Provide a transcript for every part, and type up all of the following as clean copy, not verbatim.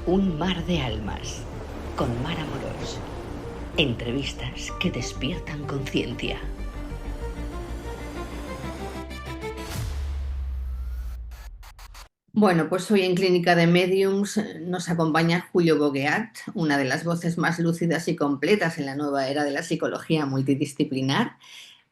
Un mar de almas, con Mar Amorós. Entrevistas que despiertan conciencia. Bueno, pues hoy en Clínica de Mediums nos acompaña Julio Bogueat, una de las voces más lúcidas y completas en la nueva era de la psicología multidisciplinar.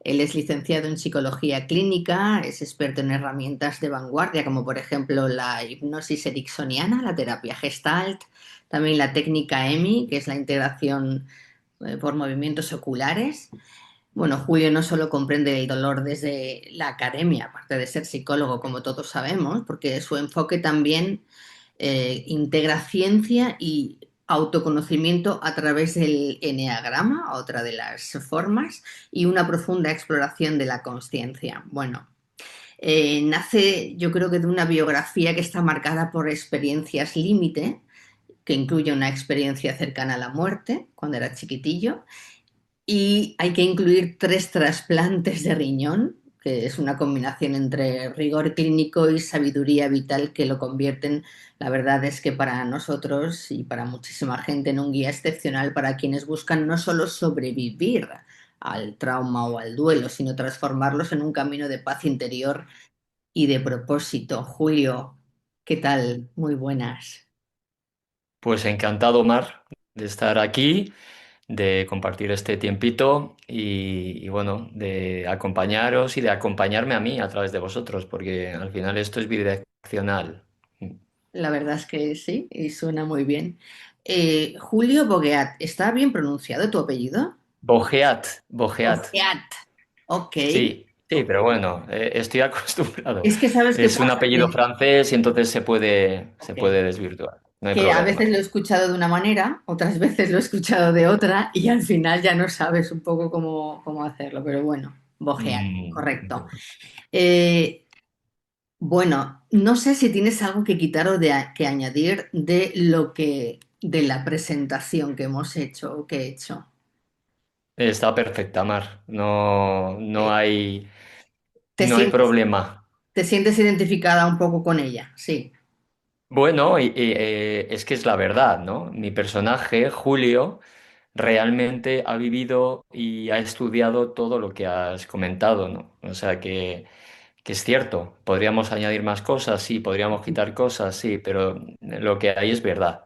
Él es licenciado en psicología clínica, es experto en herramientas de vanguardia como por ejemplo la hipnosis ericksoniana, la terapia Gestalt, también la técnica EMI, que es la integración por movimientos oculares. Bueno, Julio no solo comprende el dolor desde la academia, aparte de ser psicólogo, como todos sabemos, porque su enfoque también integra ciencia y autoconocimiento a través del eneagrama, otra de las formas, y una profunda exploración de la consciencia. Bueno, nace yo creo que de una biografía que está marcada por experiencias límite, que incluye una experiencia cercana a la muerte, cuando era chiquitillo, y hay que incluir 3 trasplantes de riñón, que es una combinación entre rigor clínico y sabiduría vital que lo convierten, la verdad es que para nosotros y para muchísima gente, en un guía excepcional para quienes buscan no solo sobrevivir al trauma o al duelo, sino transformarlos en un camino de paz interior y de propósito. Julio, ¿qué tal? Muy buenas. Pues encantado, Mar, de estar aquí, de compartir este tiempito y bueno, de acompañaros y de acompañarme a mí a través de vosotros, porque al final esto es bidireccional. La verdad es que sí, y suena muy bien. Julio Bogueat, ¿está bien pronunciado tu apellido? Bojeat, Bojeat. Bogueat. Ok. Sí, sí, pero bueno, estoy acostumbrado. Es que sabes qué Es un pasa, apellido francés y entonces se ok, puede desvirtuar. No hay que a veces problema. lo he escuchado de una manera, otras veces lo he escuchado de otra, y al final ya no sabes un poco cómo hacerlo, pero bueno, Bogueat, correcto. Mm. Eh, bueno, no sé si tienes algo que quitar o que añadir de de la presentación que hemos hecho o que he hecho. Está perfecta, Mar. No, no Eh, hay, ¿Te no hay sientes, problema. te sientes identificada un poco con ella? Sí. Bueno, es que es la verdad, ¿no? Mi personaje, Julio, realmente ha vivido y ha estudiado todo lo que has comentado, ¿no? O sea que es cierto, podríamos añadir más cosas, sí, podríamos quitar cosas, sí, pero lo que hay es verdad.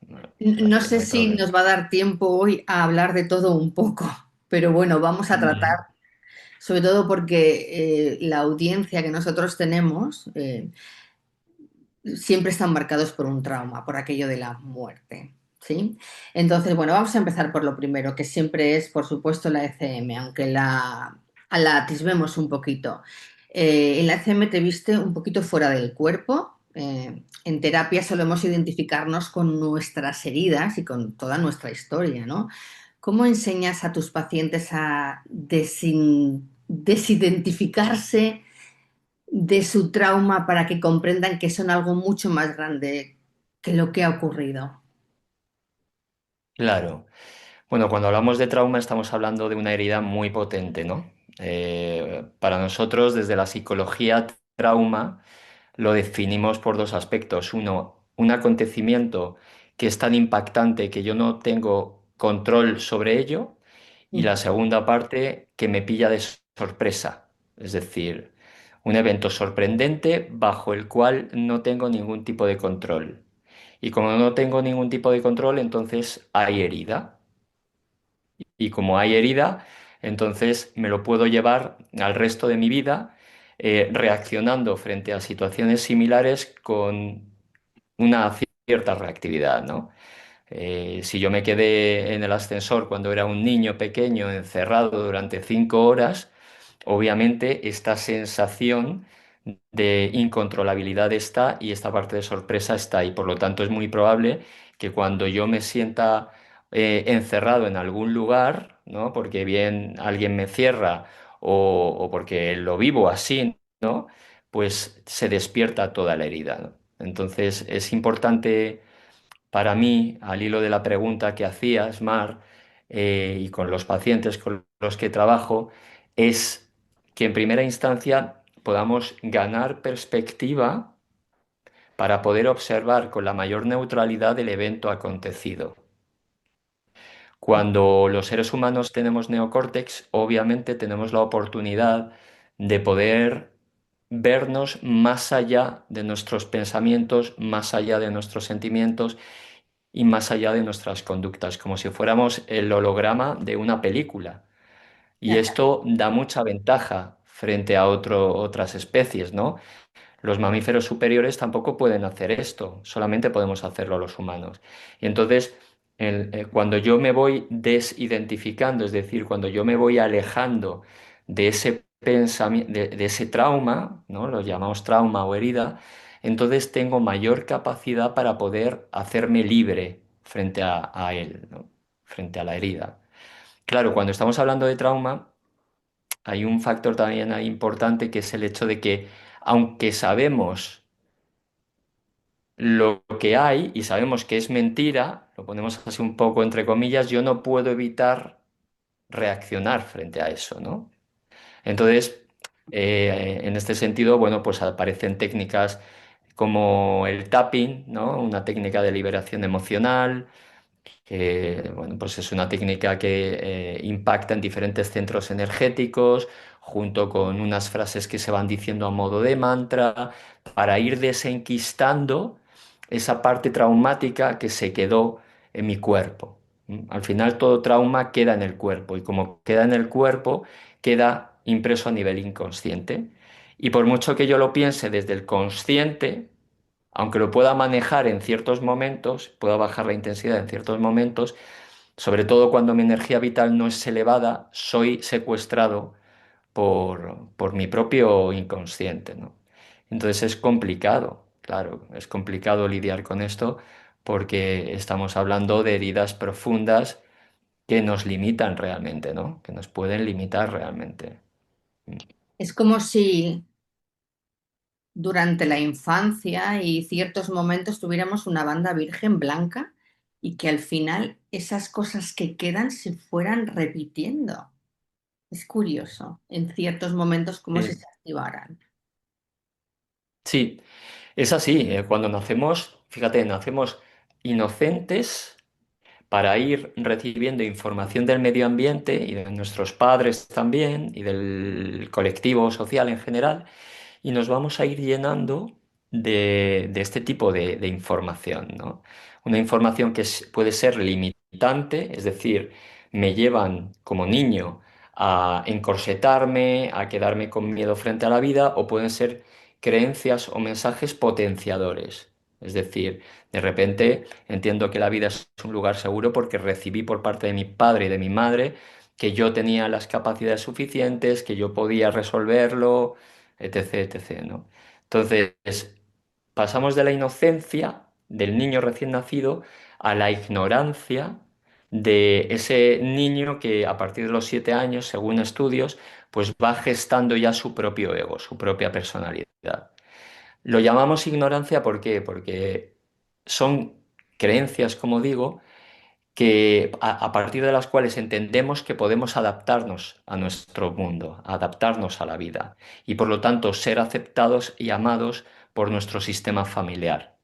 O sea No que no sé hay si problema. nos va a dar tiempo hoy a hablar de todo un poco, pero bueno, vamos a tratar, Mm. sobre todo porque la audiencia que nosotros tenemos siempre están marcados por un trauma, por aquello de la muerte, ¿sí? Entonces, bueno, vamos a empezar por lo primero, que siempre es, por supuesto, la ECM, aunque la atisbemos un poquito. En la ECM te viste un poquito fuera del cuerpo. En terapia solemos identificarnos con nuestras heridas y con toda nuestra historia, ¿no? ¿Cómo enseñas a tus pacientes a desidentificarse de su trauma para que comprendan que son algo mucho más grande que lo que ha ocurrido? Claro. Bueno, cuando hablamos de trauma estamos hablando de una herida muy potente, ¿no? Para nosotros, desde la psicología, trauma lo definimos por dos aspectos. Uno, un acontecimiento que es tan impactante que yo no tengo control sobre ello. Y la segunda parte, que me pilla de sorpresa. Es decir, un evento sorprendente bajo el cual no tengo ningún tipo de control. Y como no tengo ningún tipo de control, entonces hay herida. Y como hay herida, entonces me lo puedo llevar al resto de mi vida reaccionando frente a situaciones similares con una cierta reactividad, ¿no? Si yo me quedé en el ascensor cuando era un niño pequeño encerrado durante 5 horas, obviamente esta sensación de incontrolabilidad está y esta parte de sorpresa está y por lo tanto es muy probable que cuando yo me sienta encerrado en algún lugar, ¿no? Porque bien alguien me cierra o porque lo vivo así, ¿no? Pues se despierta toda la herida, ¿no? Entonces es importante para mí, al hilo de la pregunta que hacías, Mar, y con los pacientes con los que trabajo, es que en primera instancia podamos ganar perspectiva para poder observar con la mayor neutralidad el evento acontecido. Cuando los seres humanos tenemos neocórtex, obviamente tenemos la oportunidad de poder vernos más allá de nuestros pensamientos, más allá de nuestros sentimientos y más allá de nuestras conductas, como si fuéramos el holograma de una película. Y Ya. esto da mucha ventaja frente a otras especies, ¿no? Los mamíferos superiores tampoco pueden hacer esto, solamente podemos hacerlo los humanos. Y entonces, cuando yo me voy desidentificando, es decir, cuando yo me voy alejando de ese pensamiento, de ese trauma, ¿no? Lo llamamos trauma o herida, entonces tengo mayor capacidad para poder hacerme libre frente a él, ¿no? Frente a la herida. Claro, cuando estamos hablando de trauma, hay un factor también ahí importante que es el hecho de que, aunque sabemos lo que hay y sabemos que es mentira, lo ponemos así un poco entre comillas, yo no puedo evitar reaccionar frente a eso, ¿no? Entonces, en este sentido, bueno, pues aparecen técnicas como el tapping, ¿no? Una técnica de liberación emocional, que bueno, pues es una técnica que impacta en diferentes centros energéticos, junto con unas frases que se van diciendo a modo de mantra, para ir desenquistando esa parte traumática que se quedó en mi cuerpo. ¿Mm? Al final todo trauma queda en el cuerpo y como queda en el cuerpo, queda impreso a nivel inconsciente. Y por mucho que yo lo piense desde el consciente, aunque lo pueda manejar en ciertos momentos, pueda bajar la intensidad en ciertos momentos, sobre todo cuando mi energía vital no es elevada, soy secuestrado por mi propio inconsciente, ¿no? Entonces es complicado, claro, es complicado lidiar con esto porque estamos hablando de heridas profundas que nos limitan realmente, ¿no? Que nos pueden limitar realmente. Es como si durante la infancia y ciertos momentos tuviéramos una banda virgen blanca y que al final esas cosas que quedan se fueran repitiendo. Es curioso, en ciertos momentos como si Sí, se activaran. sí, es así. Cuando nacemos, fíjate, nacemos inocentes para ir recibiendo información del medio ambiente y de nuestros padres también y del colectivo social en general y nos vamos a ir llenando de este tipo de información, ¿no? Una información que puede ser limitante, es decir, me llevan como niño a encorsetarme, a quedarme con miedo frente a la vida, o pueden ser creencias o mensajes potenciadores. Es decir, de repente entiendo que la vida es un lugar seguro porque recibí por parte de mi padre y de mi madre que yo tenía las capacidades suficientes, que yo podía resolverlo, etc., etc., ¿no? Entonces, pasamos de la inocencia del niño recién nacido a la ignorancia de ese niño que a partir de los 7 años, según estudios, pues va gestando ya su propio ego, su propia personalidad. Lo llamamos ignorancia, ¿por qué? Porque son creencias, como digo, que a partir de las cuales entendemos que podemos adaptarnos a nuestro mundo, adaptarnos a la vida y por lo tanto ser aceptados y amados por nuestro sistema familiar.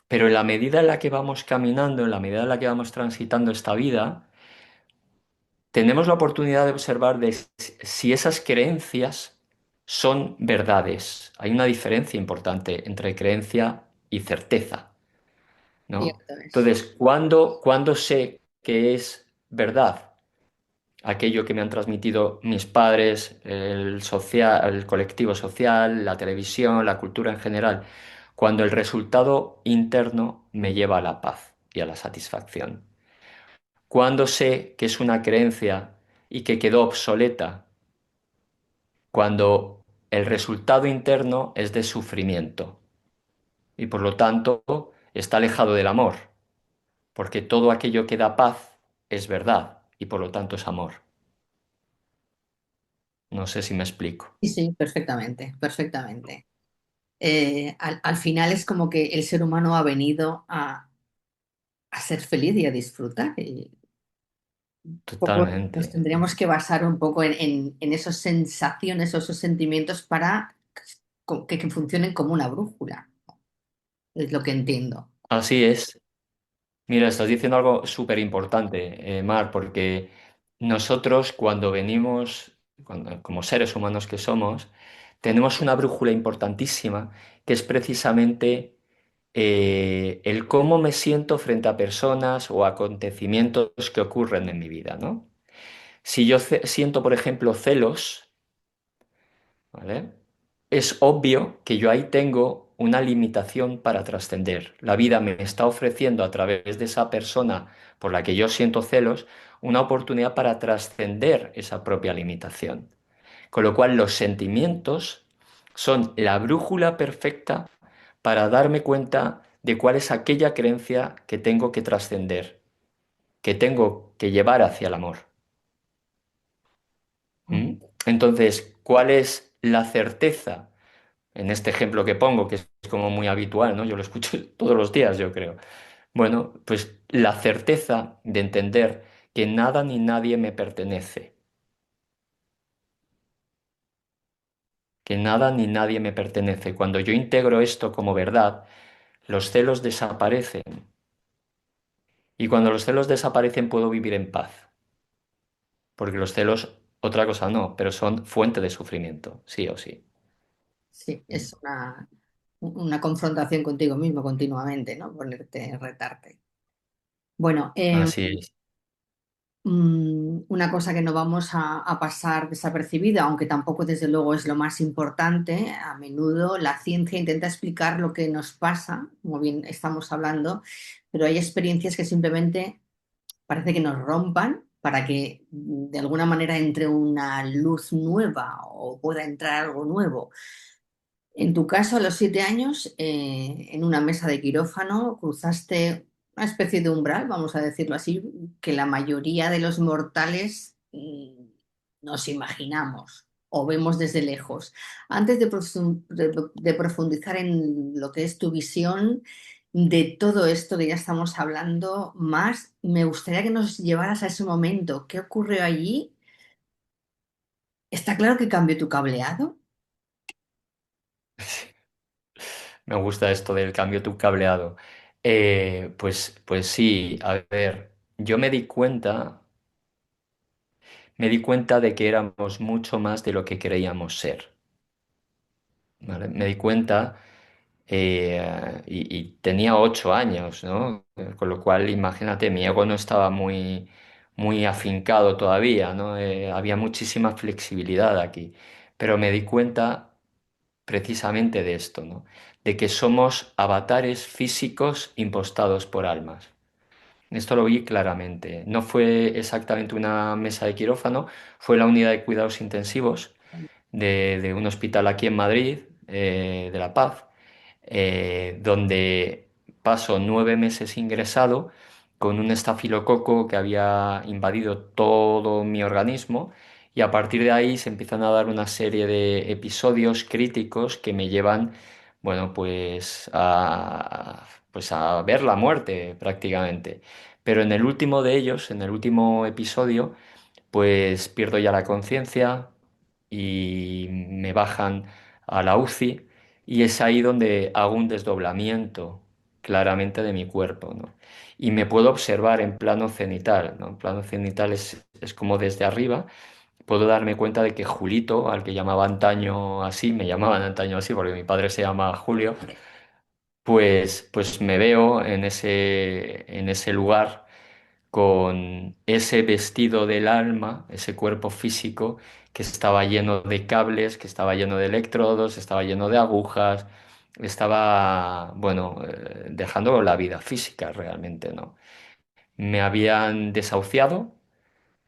Pero en la medida en la que vamos caminando, en la medida en la que vamos transitando esta vida, tenemos la oportunidad de observar si esas creencias son verdades. Hay una diferencia importante entre creencia y certeza, ¿no? Cierto es. Entonces, ¿cuándo sé que es verdad aquello que me han transmitido mis padres, el colectivo social, la televisión, la cultura en general? Cuando el resultado interno me lleva a la paz y a la satisfacción. ¿Cuándo sé que es una creencia y que quedó obsoleta? Cuando el resultado interno es de sufrimiento y por lo tanto está alejado del amor, porque todo aquello que da paz es verdad y por lo tanto es amor. No sé si me explico. Sí, sí, perfectamente, perfectamente. Al final es como que el ser humano ha venido a ser feliz y a disfrutar. Y un poco nos Totalmente. tendríamos que basar un poco en esas sensaciones o esos sentimientos para que funcionen como una brújula. es lo que entiendo. Así es. Mira, estás diciendo algo súper importante, Mar, porque nosotros cuando venimos, como seres humanos que somos, tenemos una brújula importantísima que es precisamente el cómo me siento frente a personas o acontecimientos que ocurren en mi vida, ¿no? Si yo siento, por ejemplo, celos, ¿vale? Es obvio que yo ahí tengo una limitación para trascender. La vida me está ofreciendo a través de esa persona por la que yo siento celos una oportunidad para trascender esa propia limitación. Con lo cual los sentimientos son la brújula perfecta para darme cuenta de cuál es aquella creencia que tengo que trascender, que tengo que llevar hacia el amor. ¿Mm? Entonces, ¿cuál es la certeza? En este ejemplo que pongo, que es como muy habitual, ¿no? Yo lo escucho todos los días, yo creo. Bueno, pues la certeza de entender que nada ni nadie me pertenece, que nada ni nadie me pertenece. Cuando yo integro esto como verdad, los celos desaparecen. Y cuando los celos desaparecen puedo vivir en paz, porque los celos, otra cosa no, pero son fuente de sufrimiento, sí o sí. Sí, es una confrontación contigo mismo continuamente, ¿no? Ponerte, retarte. Bueno, Así es. una cosa que no vamos a pasar desapercibida, aunque tampoco desde luego es lo más importante, a menudo la ciencia intenta explicar lo que nos pasa, como bien estamos hablando, pero hay experiencias que simplemente parece que nos rompan para que de alguna manera entre una luz nueva o pueda entrar algo nuevo. En tu caso, a los 7 años, en una mesa de quirófano, cruzaste una especie de umbral, vamos a decirlo así, que la mayoría de los mortales nos imaginamos o vemos desde lejos. Antes de profundizar en lo que es tu visión de todo esto que ya estamos hablando más, me gustaría que nos llevaras a ese momento. ¿Qué ocurrió allí? ¿Está claro que cambió tu cableado? Me gusta esto del cambio tu cableado. Pues sí, a ver, yo me di cuenta de que éramos mucho más de lo que creíamos ser, ¿vale? Me di cuenta y tenía 8 años, ¿no? Con lo cual, imagínate, mi ego no estaba muy afincado todavía, ¿no? Había muchísima flexibilidad aquí, pero me di cuenta precisamente de esto, ¿no? De que somos avatares físicos impostados por almas. Esto lo vi claramente. No fue exactamente una mesa de quirófano, fue la unidad de cuidados intensivos de un hospital aquí en Madrid, de La Paz, donde paso 9 meses ingresado con un estafilococo que había invadido todo mi organismo y a partir de ahí se empiezan a dar una serie de episodios críticos que me llevan, bueno, pues a ver la muerte prácticamente. Pero en el último de ellos, en el último episodio, pues pierdo ya la conciencia y me bajan a la UCI y es ahí donde hago un desdoblamiento claramente de mi cuerpo, ¿no? Y me puedo observar en plano cenital, ¿no? En plano cenital es como desde arriba, puedo darme cuenta de que Julito, al que llamaba antaño así, me llamaban antaño así porque mi padre se llama Julio, pues me veo en ese lugar con ese vestido del alma, ese cuerpo físico que estaba lleno de cables, que estaba lleno de electrodos, estaba lleno de agujas, estaba, bueno, dejando la vida física realmente, ¿no? Me habían desahuciado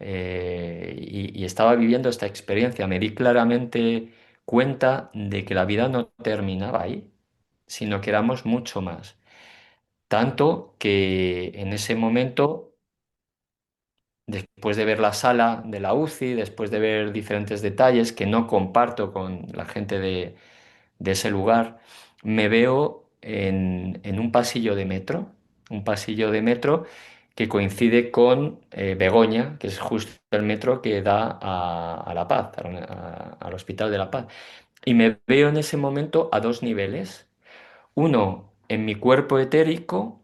y estaba viviendo esta experiencia. Me di claramente cuenta de que la vida no terminaba ahí, sino que éramos mucho más. Tanto que en ese momento después de ver la sala de la UCI, después de ver diferentes detalles que no comparto con la gente de ese lugar, me veo en un pasillo de metro que coincide con Begoña, que es justo el metro que da a La Paz, al Hospital de La Paz. Y me veo en ese momento a dos niveles. Uno en mi cuerpo etérico,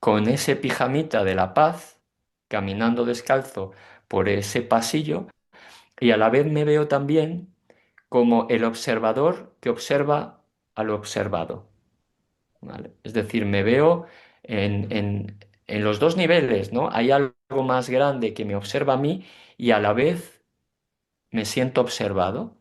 con ese pijamita de la paz, caminando descalzo por ese pasillo, y a la vez me veo también como el observador que observa a lo observado, ¿vale? Es decir, me veo en los dos niveles, ¿no? Hay algo más grande que me observa a mí y a la vez me siento observado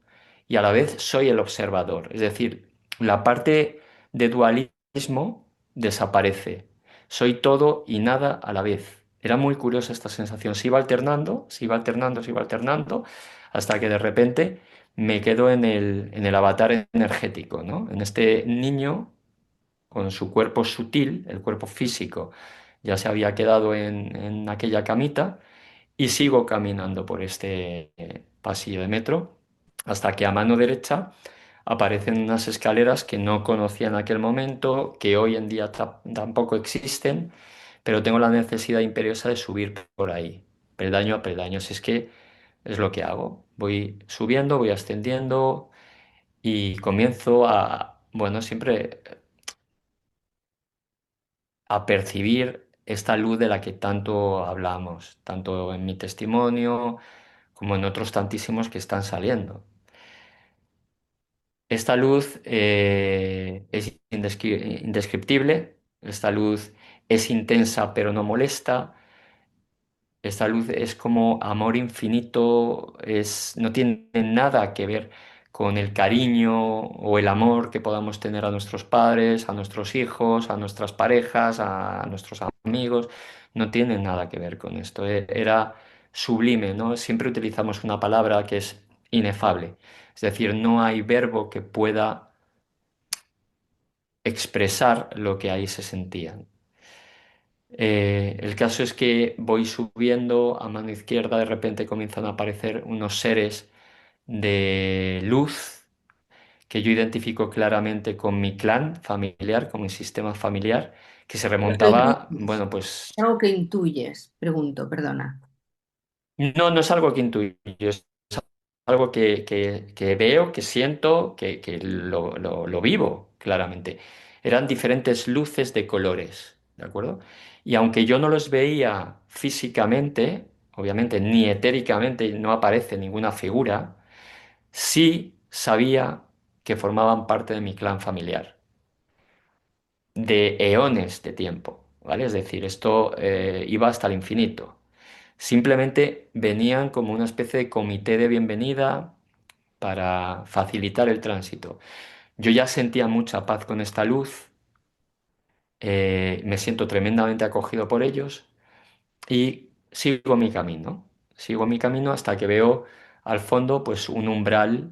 y a la vez soy el observador. Es decir, la parte de dualismo desaparece. Soy todo y nada a la vez. Era muy curiosa esta sensación. Se iba alternando, se iba alternando, se iba alternando, hasta que de repente me quedo en el avatar energético, ¿no? En este niño con su cuerpo sutil, el cuerpo físico, ya se había quedado en aquella camita y sigo caminando por este pasillo de metro hasta que a mano derecha aparecen unas escaleras que no conocía en aquel momento, que hoy en día tampoco existen, pero tengo la necesidad imperiosa de subir por ahí, peldaño a peldaño. Si es que es lo que hago. Voy subiendo, voy ascendiendo y comienzo a, bueno, siempre a percibir esta luz de la que tanto hablamos, tanto en mi testimonio como en otros tantísimos que están saliendo. Esta luz es indescriptible, esta luz es intensa pero no molesta, esta luz es como amor infinito, no tiene nada que ver con el cariño o el amor que podamos tener a nuestros padres, a nuestros hijos, a nuestras parejas, a nuestros amigos. No tiene nada que ver con esto. Era sublime, ¿no? Siempre utilizamos una palabra que es inefable. Es decir, no hay verbo que pueda expresar lo que ahí se sentía. El caso es que voy subiendo a mano izquierda, de repente comienzan a aparecer unos seres de luz que yo identifico claramente con mi clan familiar, con mi sistema familiar, que se Lo remontaba, intuyes. bueno, pues Algo que intuyes, pregunto, perdona. no, no es algo que intuyo, es algo que veo, que siento, que lo vivo claramente. Eran diferentes luces de colores, ¿de acuerdo? Y aunque yo no los veía físicamente, obviamente ni etéricamente no aparece ninguna figura, sí sabía que formaban parte de mi clan familiar, de eones de tiempo, ¿vale? Es decir, esto iba hasta el infinito. Simplemente venían como una especie de comité de bienvenida para facilitar el tránsito. Yo ya sentía mucha paz con esta luz, me siento tremendamente acogido por ellos y sigo mi camino hasta que veo al fondo pues un umbral,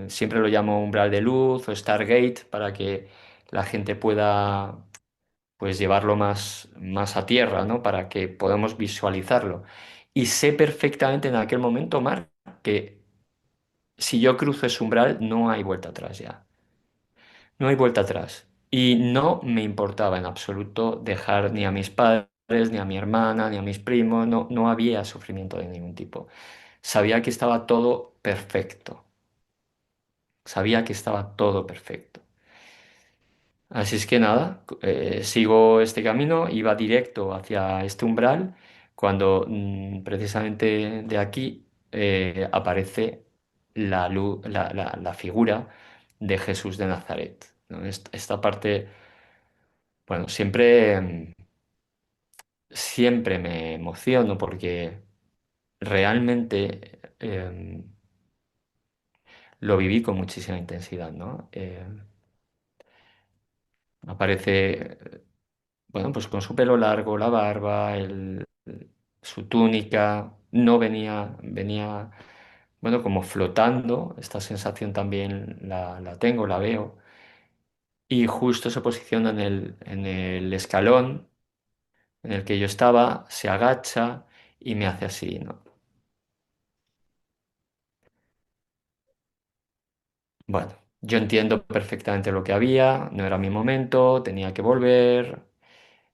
siempre lo llamo umbral de luz o Stargate para que la gente pueda pues llevarlo más a tierra, ¿no? Para que podamos visualizarlo. Y sé perfectamente en aquel momento, Mar, que si yo cruzo ese umbral no hay vuelta atrás ya. No hay vuelta atrás. Y no me importaba en absoluto dejar ni a mis padres, ni a mi hermana, ni a mis primos, no, no había sufrimiento de ningún tipo. Sabía que estaba todo perfecto. Sabía que estaba todo perfecto. Así es que nada, sigo este camino, iba directo hacia este umbral, cuando precisamente de aquí aparece la luz, la figura de Jesús de Nazaret, ¿no? Esta parte, bueno, siempre me emociono porque realmente lo viví con muchísima intensidad, ¿no? Aparece bueno, pues con su pelo largo, la barba, su túnica, no venía, bueno, como flotando, esta sensación también la tengo, la veo, y justo se posiciona en el escalón en el que yo estaba, se agacha y me hace así, ¿no? Bueno, yo entiendo perfectamente lo que había, no era mi momento, tenía que volver.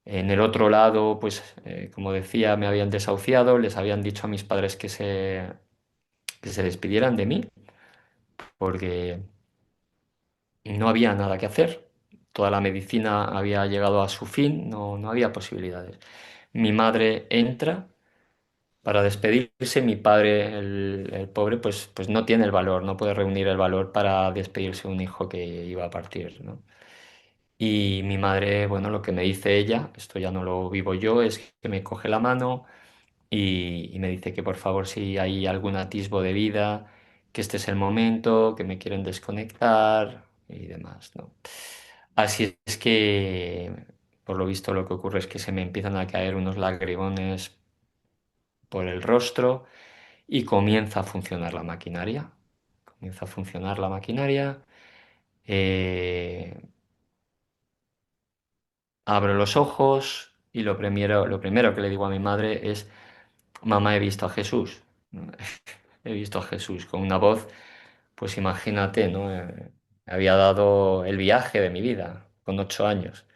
En el otro lado, pues, como decía, me habían desahuciado, les habían dicho a mis padres que se despidieran de mí, porque no había nada que hacer. toda la medicina había llegado a su fin, no había posibilidades. Mi madre entra para despedirse, mi padre, el pobre, pues no tiene el valor, no puede reunir el valor para despedirse de un hijo que iba a partir, ¿no? Y mi madre, bueno, lo que me dice ella, esto ya no lo vivo yo, es que me coge la mano y me dice que por favor si hay algún atisbo de vida, que este es el momento, que me quieren desconectar y demás, ¿no? Así es que, por lo visto, lo que ocurre es que se me empiezan a caer unos lagrimones por el rostro y comienza a funcionar la maquinaria. Comienza a funcionar la maquinaria. eh, Abro los ojos y lo primero que le digo a mi madre es, mamá, he visto a Jesús. He visto a Jesús con una voz, pues imagínate, ¿no? Me había dado el viaje de mi vida con 8 años.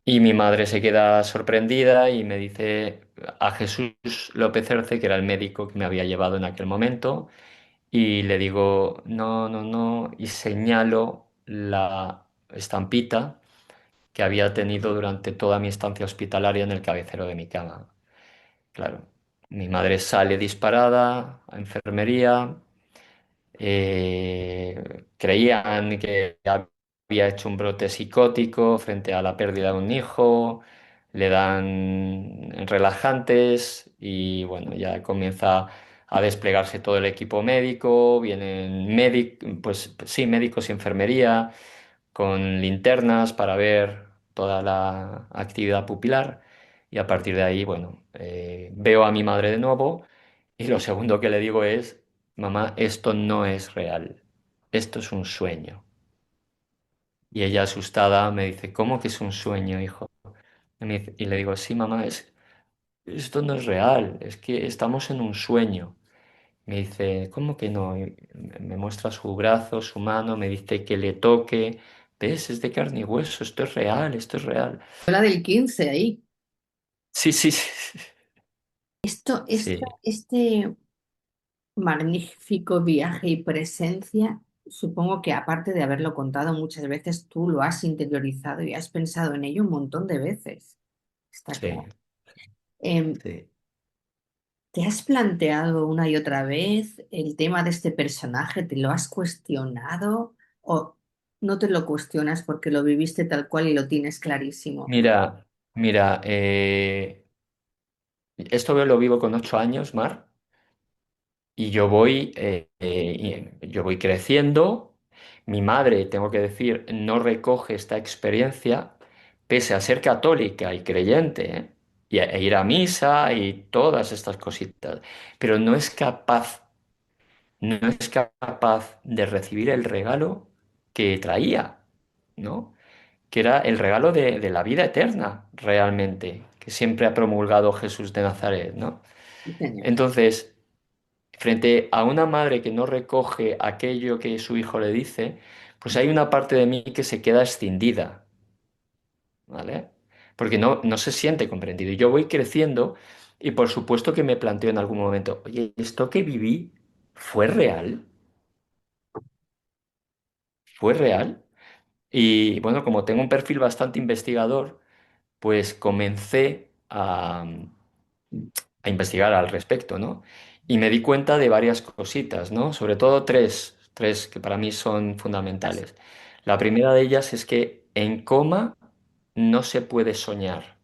Y mi madre se queda sorprendida y me dice a Jesús López Herce, que era el médico que me había llevado en aquel momento, y le digo, no, no, no, y señalo la estampita que había tenido durante toda mi estancia hospitalaria en el cabecero de mi cama. Claro, mi madre sale disparada a enfermería. Creían que había hecho un brote psicótico frente a la pérdida de un hijo, le dan relajantes y bueno, ya comienza a desplegarse todo el equipo médico, vienen pues sí, médicos y enfermería con linternas para ver toda la actividad pupilar y a partir de ahí, bueno, veo a mi madre de nuevo y lo segundo que le digo es, mamá, esto no es real, esto es un sueño. Y ella asustada me dice, ¿cómo que es un sueño, hijo? Y le digo, sí, mamá, esto no es real, es que estamos en un sueño. Me dice, ¿cómo que no? Y me muestra su brazo, su mano, me dice que le toque. ¿Ves? Es de carne y hueso, esto es real, esto es real. La del 15 ahí. Sí, sí, sí. Sí, Este magnífico viaje y presencia, supongo que aparte de haberlo contado muchas veces, tú lo has interiorizado y has pensado en ello un montón de veces. Está sí, claro. Em, sí. ¿Te has planteado una y otra vez el tema de este personaje? ¿Te lo has cuestionado o no te lo cuestionas porque lo viviste tal cual y lo tienes clarísimo? Mira, mira, esto lo vivo con 8 años, Mar. Y yo voy creciendo. Mi madre, tengo que decir, no recoge esta experiencia, pese a ser católica y creyente, ¿eh? E ir a misa y todas estas cositas, pero no es capaz de recibir el regalo que traía, ¿no? Que era el regalo de la vida eterna, realmente, que siempre ha promulgado Jesús de Nazaret, ¿no? Sí, señor. Entonces, frente a una madre que no recoge aquello que su hijo le dice, pues hay una parte de mí que se queda escindida, ¿vale? Porque no se siente comprendido. Y yo voy creciendo y por supuesto que me planteo en algún momento, oye, ¿esto que viví fue real? ¿Fue real? Y bueno, como tengo un perfil bastante investigador, pues comencé a investigar al respecto, ¿no? Y me di cuenta de varias cositas, ¿no? Sobre todo tres que para mí son fundamentales. La primera de ellas es que en coma no se puede soñar.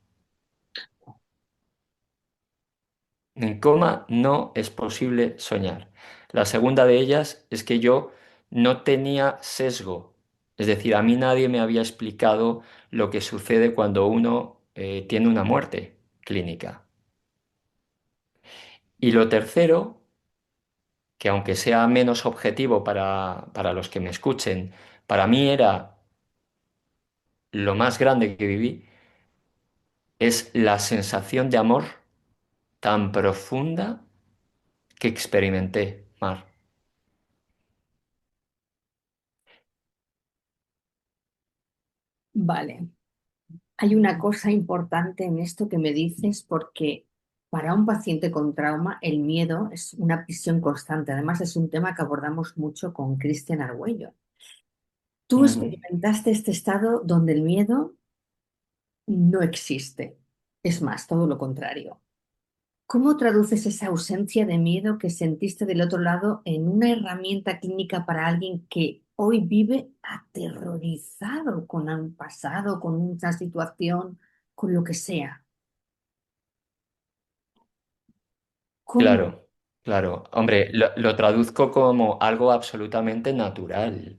En coma no es posible soñar. La segunda de ellas es que yo no tenía sesgo. Es decir, a mí nadie me había explicado lo que sucede cuando uno tiene una muerte clínica. Y lo tercero, que aunque sea menos objetivo para los que me escuchen, para mí era lo más grande que viví, es la sensación de amor tan profunda que experimenté, Mar. Vale. Hay una cosa importante en esto que me dices porque para un paciente con trauma el miedo es una prisión constante. Además es un tema que abordamos mucho con Cristian Argüello. Tú Ujú. experimentaste este estado donde el miedo no existe. Es más, todo lo contrario. ¿Cómo traduces esa ausencia de miedo que sentiste del otro lado en una herramienta clínica para alguien que hoy vive aterrorizado con un pasado, con una situación, con lo que sea? ¿Cómo? Claro, claro. Hombre, lo traduzco como algo absolutamente natural,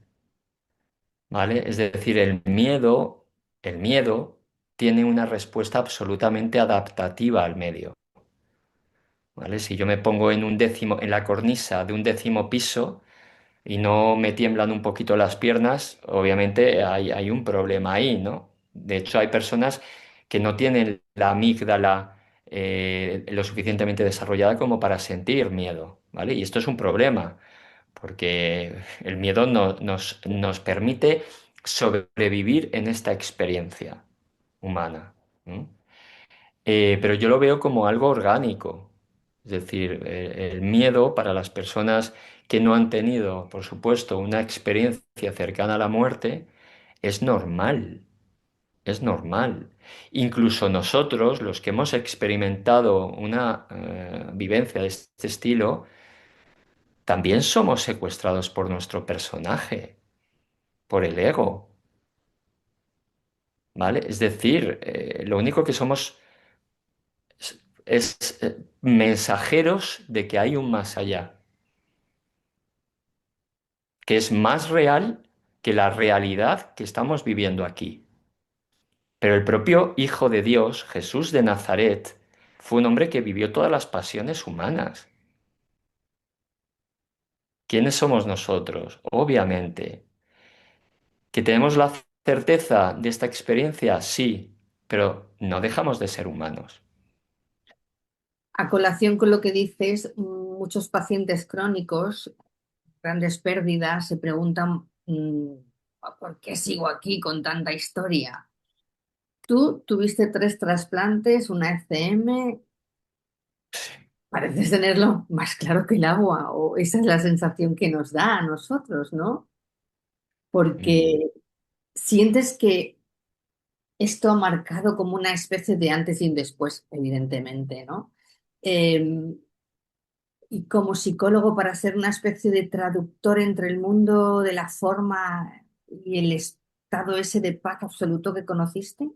¿vale? Es decir, el miedo tiene una respuesta absolutamente adaptativa al medio, ¿vale? Si yo me pongo en la cornisa de un 10.º piso y no me tiemblan un poquito las piernas, obviamente hay un problema ahí, ¿no? De hecho, hay personas que no tienen la amígdala lo suficientemente desarrollada como para sentir miedo, ¿vale? Y esto es un problema, porque el miedo nos permite sobrevivir en esta experiencia humana. ¿M? Pero yo lo veo como algo orgánico. Es decir, el miedo para las personas que no han tenido, por supuesto, una experiencia cercana a la muerte, es normal, es normal. Incluso nosotros, los que hemos experimentado una vivencia de este estilo, también somos secuestrados por nuestro personaje, por el ego, ¿vale? Es decir, lo único que somos es mensajeros de que hay un más allá, que es más real que la realidad que estamos viviendo aquí. Pero el propio Hijo de Dios, Jesús de Nazaret, fue un hombre que vivió todas las pasiones humanas. ¿Quiénes somos nosotros? Obviamente. ¿Que tenemos la certeza de esta experiencia? Sí, pero no dejamos de ser humanos. A colación con lo que dices, muchos pacientes crónicos, grandes pérdidas, se preguntan, ¿por qué sigo aquí con tanta historia? Tú tuviste 3 trasplantes, una ECM, pareces tenerlo más claro que el agua, o esa es la sensación que nos da a nosotros, ¿no? Mm, Porque sientes que esto ha marcado como una especie de antes y un después, evidentemente, ¿no? Eh, y como psicólogo, para ser una especie de traductor entre el mundo de la forma y el estado ese de paz absoluto que conociste,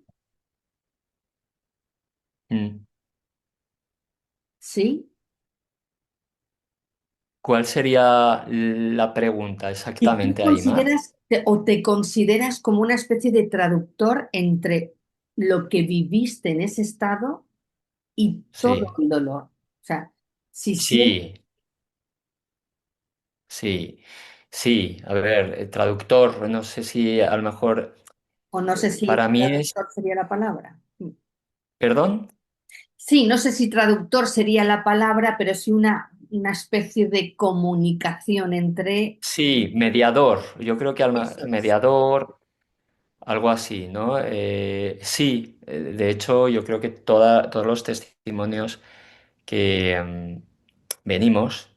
mm. ¿sí? ¿Cuál sería la pregunta Si tú exactamente, Aymar? consideras o te consideras como una especie de traductor entre lo que viviste en ese estado y todo Sí, el dolor. O sea, si sientes, sí, sí, sí. A ver, traductor, no sé si a lo mejor o no sé si para mí es, traductor sería la palabra. perdón, Sí, no sé si traductor sería la palabra, pero sí una especie de comunicación entre... sí, mediador. Yo creo que Eso es. mediador, algo así, ¿no? Sí, de hecho, yo creo que todos los testimonios que venimos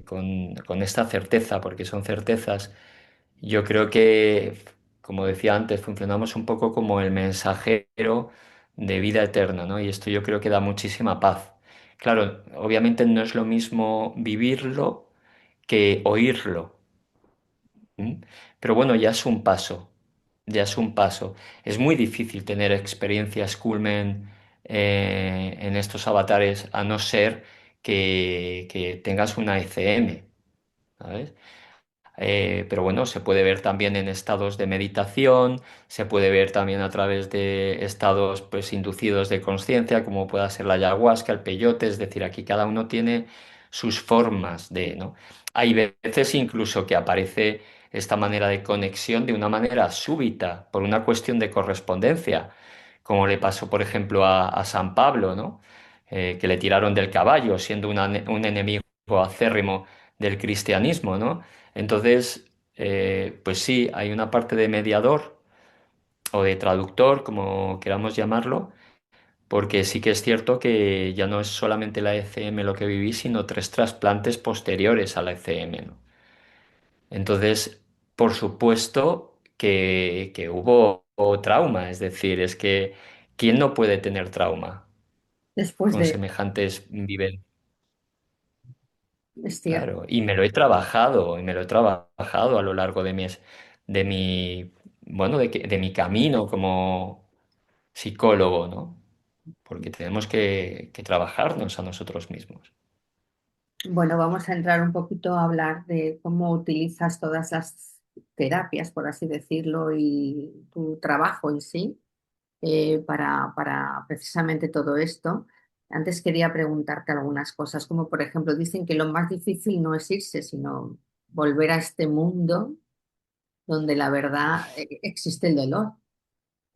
con esta certeza, porque son certezas. Yo creo que, como decía antes, funcionamos un poco como el mensajero de vida eterna, ¿no? Y esto yo creo que da muchísima paz. Claro, obviamente no es lo mismo vivirlo que oírlo. ¿M? Pero bueno, ya es un paso, ya es un paso. Es muy difícil tener experiencias culmen en estos avatares a no ser que tengas una ECM, ¿sabes? Pero bueno, se puede ver también en estados de meditación, se puede ver también a través de estados pues inducidos de conciencia, como pueda ser la ayahuasca, el peyote, es decir, aquí cada uno tiene sus formas de, ¿no? Hay veces incluso que aparece esta manera de conexión de una manera súbita, por una cuestión de correspondencia, como le pasó, por ejemplo, a San Pablo, ¿no? Que le tiraron del caballo, siendo un enemigo acérrimo del cristianismo, ¿no? Entonces, pues sí, hay una parte de mediador o de traductor, como queramos llamarlo, porque sí que es cierto que ya no es solamente la ECM lo que viví, sino 3 trasplantes posteriores a la ECM, ¿no? Entonces, por supuesto que hubo trauma. Es decir, es que ¿quién no puede tener trauma Después con de, semejantes vivencias? es cierto. Claro, y me lo he trabajado, y me lo he trabajado a lo largo de mi, bueno, de mi camino como psicólogo, ¿no? Porque tenemos que trabajarnos a nosotros mismos. Bueno, vamos a entrar un poquito a hablar de cómo utilizas todas las terapias, por así decirlo, y tu trabajo en sí para precisamente todo esto. Antes quería preguntarte algunas cosas, como por ejemplo, dicen que lo más difícil no es irse, sino volver a este mundo donde la verdad existe el dolor.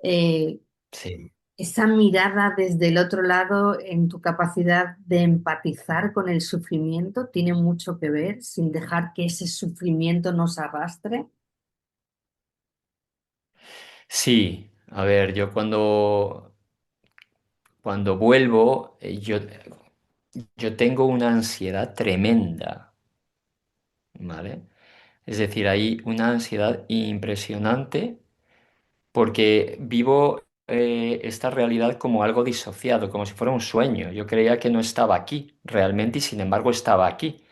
Eh, Sí. esa mirada desde el otro lado en tu capacidad de empatizar con el sufrimiento tiene mucho que ver sin dejar que ese sufrimiento nos arrastre. Sí, a ver, yo cuando vuelvo, yo tengo una ansiedad tremenda, ¿vale? Es decir, hay una ansiedad impresionante porque vivo esta realidad como algo disociado, como si fuera un sueño. Yo creía que no estaba aquí realmente y sin embargo estaba aquí.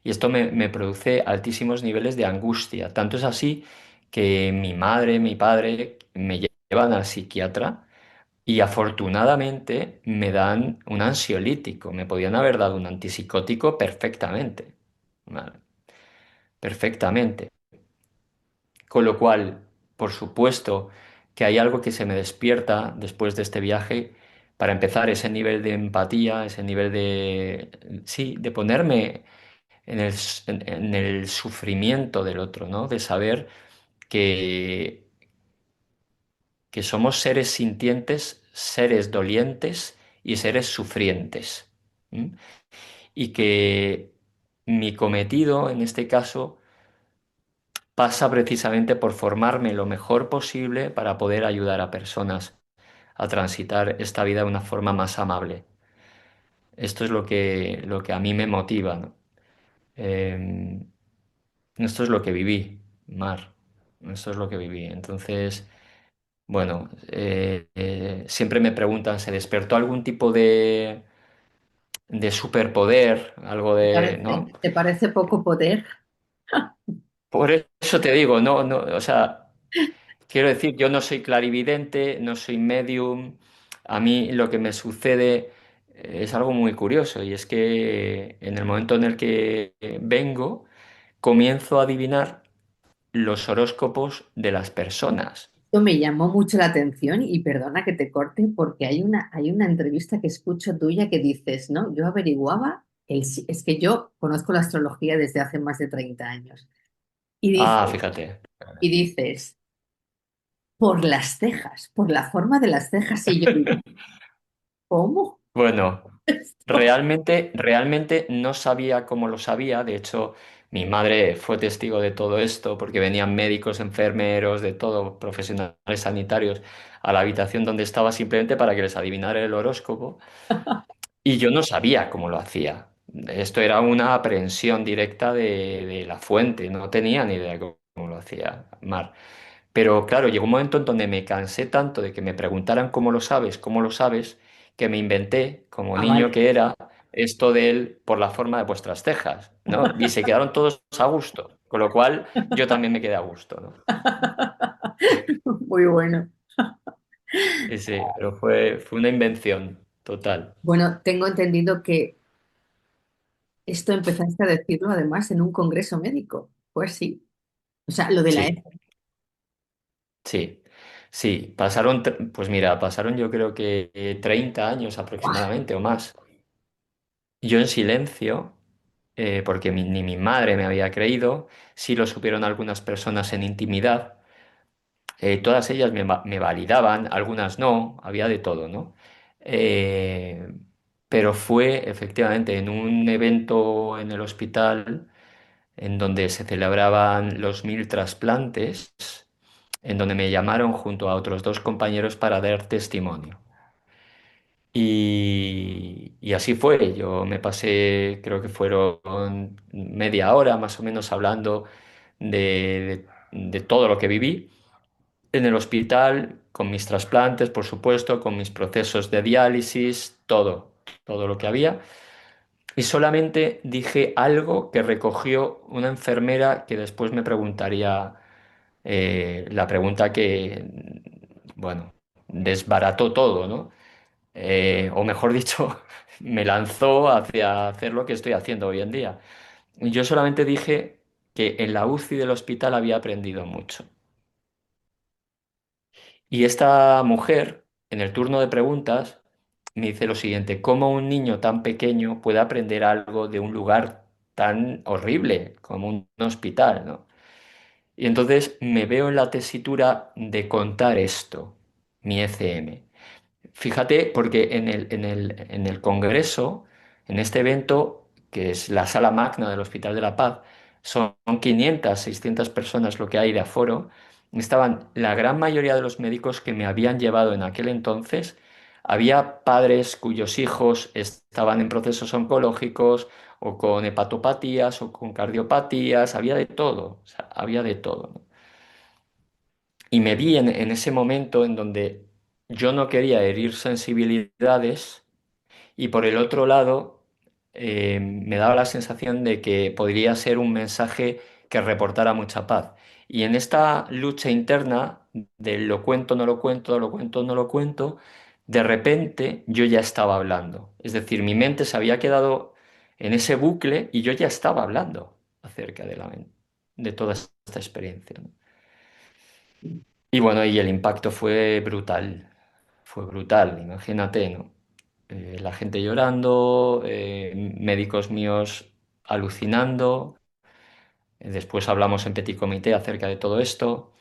Y esto me produce altísimos niveles de angustia. Tanto es así que mi madre, mi padre me llevan al psiquiatra y afortunadamente me dan un ansiolítico. Me podían haber dado un antipsicótico perfectamente. ¿Vale? Perfectamente. Con lo cual, por supuesto que hay algo que se me despierta después de este viaje. Para empezar, ese nivel de empatía, ese nivel de, sí, de ponerme en el sufrimiento del otro, ¿no? De saber que, que somos seres sintientes, seres dolientes y seres sufrientes. ¿M? Y que mi cometido, en este caso, pasa precisamente por formarme lo mejor posible para poder ayudar a personas a transitar esta vida de una forma más amable. Esto es lo que a mí me motiva, ¿no? Eh, Esto es lo que viví, Mar. Esto es lo que viví. Entonces, bueno, siempre me preguntan, ¿se despertó algún tipo de superpoder? Algo de, ¿no? Te parece poco poder? Por eso te digo, no, no, o sea, quiero decir, yo no soy clarividente, no soy medium. A mí lo que me sucede es algo muy curioso y es que en el momento en el que vengo, comienzo a adivinar los horóscopos de las personas. Esto me llamó mucho la atención y perdona que te corte porque hay una entrevista que escucho tuya que dices, ¿no? Yo averiguaba, es que yo conozco la astrología desde hace más de 30 años y Ah, dices, fíjate. y dices, por las cejas, por la forma de las cejas y yo digo, ¿cómo? Bueno, Esto. realmente no sabía cómo lo sabía. De hecho, mi madre fue testigo de todo esto porque venían médicos, enfermeros, de todo, profesionales sanitarios a la habitación donde estaba simplemente para que les adivinara el horóscopo. Y yo no sabía cómo lo hacía. Esto era una aprehensión directa de la fuente. No tenía ni idea cómo lo hacía Mar. Pero claro, llegó un momento en donde me cansé tanto de que me preguntaran cómo lo sabes, que me inventé, como Ah, niño vale. que era, esto de él por la forma de vuestras cejas, ¿no? Y se quedaron todos a gusto, con lo cual yo también me quedé a gusto, ¿no? Muy bueno. Sí, sí, pero fue una invención total. Bueno, tengo entendido que esto empezaste a decirlo además en un congreso médico. Pues sí. O sea, lo de la Sí, sí, sí. Pues mira, pasaron yo creo que 30 años ¡Guau! aproximadamente o más. Yo en silencio, porque ni mi madre me había creído, sí lo supieron algunas personas en intimidad, todas ellas me validaban, algunas no, había de todo, ¿no? Eh, pero fue efectivamente en un evento en el hospital en donde se celebraban los 1000 trasplantes, en donde me llamaron junto a otros dos compañeros para dar testimonio. Y así fue, yo me pasé, creo que fueron media hora más o menos hablando de todo lo que viví. en el hospital, con mis trasplantes, por supuesto, con mis procesos de diálisis, todo lo que había. Y solamente dije algo que recogió una enfermera que después me preguntaría la pregunta que, bueno, desbarató todo, ¿no? O mejor dicho, me lanzó hacia hacer lo que estoy haciendo hoy en día. Y yo solamente dije que en la UCI del hospital había aprendido mucho. Y esta mujer, en el turno de preguntas, me dice lo siguiente: ¿cómo un niño tan pequeño puede aprender algo de un lugar tan horrible como un hospital, ¿no? Y entonces me veo en la tesitura de contar esto, mi ECM. Fíjate, porque en el Congreso, en este evento, que es la sala magna del Hospital de la Paz, son 500, 600 personas lo que hay de aforo. Estaban la gran mayoría de los médicos que me habían llevado en aquel entonces. Había padres cuyos hijos estaban en procesos oncológicos o con hepatopatías o con cardiopatías, había de todo, o sea, había de todo, ¿no? Y me vi en ese momento en donde yo no quería herir sensibilidades y por el otro lado me daba la sensación de que podría ser un mensaje que reportara mucha paz. Y en esta lucha interna de lo cuento, no lo cuento, lo cuento, no lo cuento, de repente yo ya estaba hablando. Es decir, mi mente se había quedado en ese bucle y yo ya estaba hablando acerca de toda esta experiencia, ¿no? Y bueno, y el impacto fue brutal, imagínate, ¿no? La gente llorando, médicos míos alucinando, después hablamos en Petit Comité acerca de todo esto,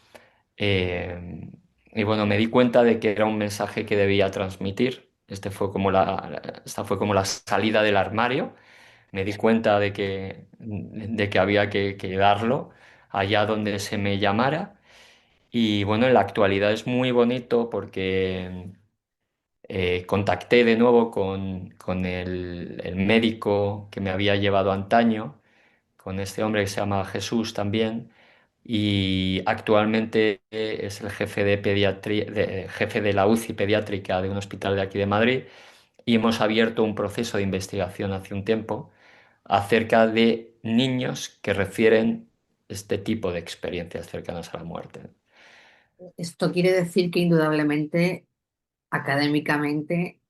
eh, y bueno, me di cuenta de que era un mensaje que debía transmitir. Esta fue como la salida del armario. Me di cuenta de que había que darlo allá donde se me llamara. Y bueno, en la actualidad es muy bonito porque contacté de nuevo con el médico que me había llevado antaño, con este hombre que se llama Jesús también, y actualmente es el jefe de jefe de la UCI pediátrica de un hospital de aquí de Madrid, y hemos abierto un proceso de investigación hace un tiempo acerca de niños que refieren este tipo de experiencias cercanas a la muerte. Esto quiere decir que indudablemente, académicamente,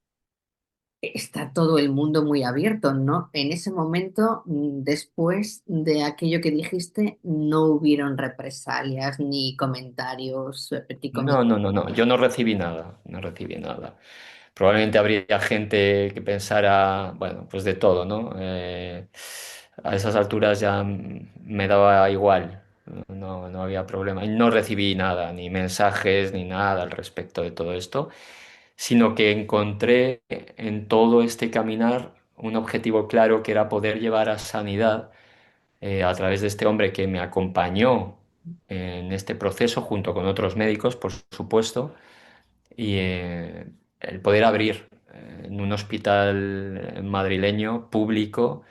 está todo el mundo muy abierto, ¿no? En ese momento, después de aquello que dijiste, no hubieron represalias ni comentarios, No, no, no, no, yo no recibí nada, no recibí nada. Probablemente habría gente que pensara, bueno, pues de todo, ¿no? A esas alturas ya me daba igual, no, no había problema. Y no recibí nada, ni mensajes, ni nada al respecto de todo esto, sino que encontré en todo este caminar un objetivo claro que era poder llevar a sanidad a través de este hombre que me acompañó en este proceso junto con otros médicos, por supuesto, y el poder abrir en un hospital madrileño público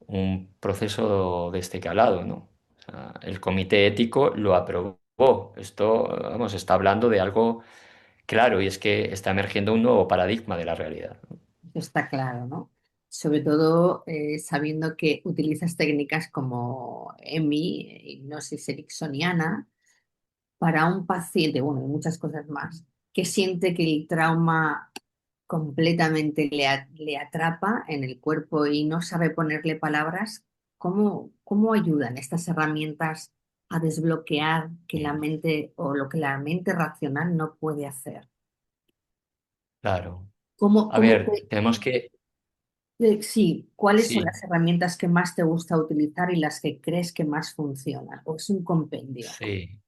un proceso de este calado, ¿no? O sea, el comité ético lo aprobó. Esto, vamos, está hablando de algo claro y es que está emergiendo un nuevo paradigma de la realidad, ¿no? está claro, ¿no? Sobre todo sabiendo que utilizas técnicas como EMI, hipnosis ericksoniana, para un paciente, bueno, y muchas cosas más, que siente que el trauma completamente le atrapa en el cuerpo y no sabe ponerle palabras. ¿Cómo ayudan estas herramientas a desbloquear que la mente o lo que la mente racional no puede hacer? Claro. ¿Cómo, A ver, tenemos que... sí, ¿cuáles son Sí, las herramientas que más te gusta utilizar y las que crees que más funcionan? ¿O es un compendio? sí.